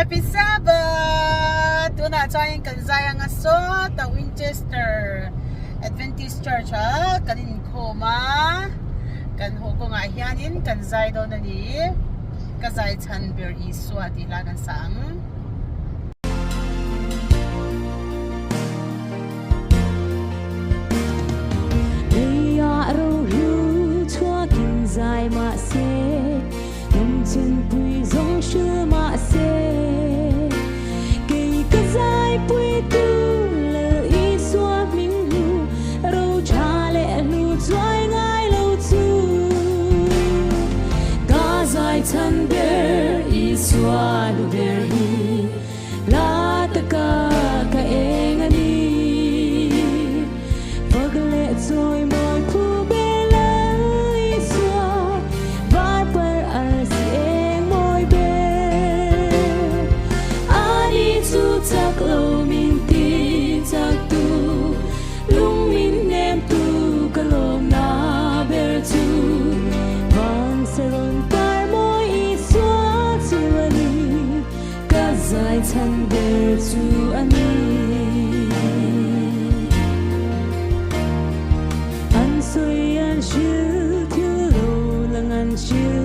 Happy Sabbath! Tuna tayong kanzayang aso ta Winchester Adventist Church ha. Kanin ko ma. Kan ho ko nga hiyanin kanzay daw na ni kazay Chanber iswa di lagan sang. Zai ma se nông chân bùi giống sư ma se cây cây zai bùi tu lỡ ý xóa mình lu râu cha lệ lu doai ngai lâu tu ca zai thân ber ý xóa lu ber hi la ta ka eng ani phật lệ rồi môi phu chắc lâu mình tin chắc tu lung mình em tu cái lồng na bể tu vang sờn tai môi xóa tu anh cả dài chân bể tu anh soi anh chưa thiếu lâu lăng anh chưa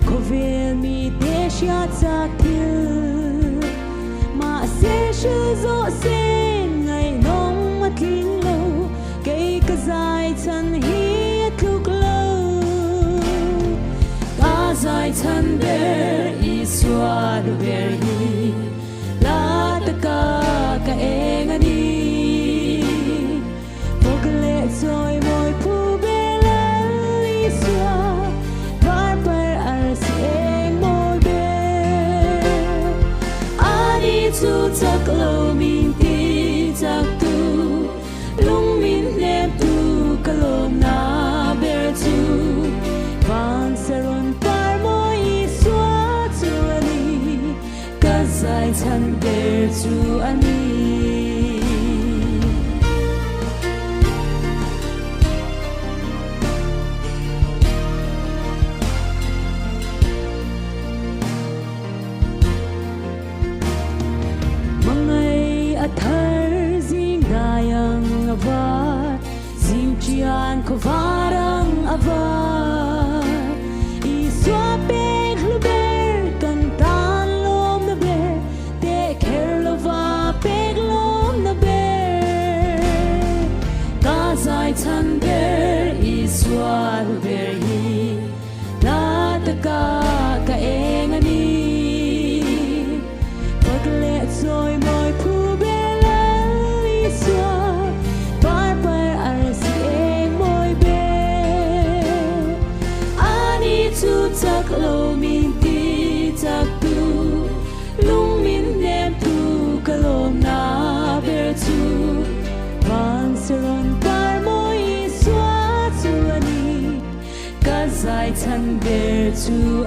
có về mi để xa chắc thiếu sẽ chưa rõ ràng ngày nông mắt linh lâu cây cà dài thân hiết lúc lâu cà dài thân bể ý xóa đồ bể hi la ta ka eng ani phok lệ rồi môi phu bể la ý xóa par par ar sieng môi bể ani tu chắc lâu mình tin chắc tu lung mình em tu cái lồng na bể tu vang sờn par môi xóa tu ani cả dài chân bể tu ani thar zing dayang ava zim chian ko varang ava iswa pek luber kan tan lom na ber te ker lova pek lom na ber ka zai chan ber iswa luber hi la ta ka eng ani pag le rồi môi phu chắc lâu mình tin chắc tu lung mình em tu cái lồng na bể tu vang sờn par môi xóa tu ani cả dài chân bể tu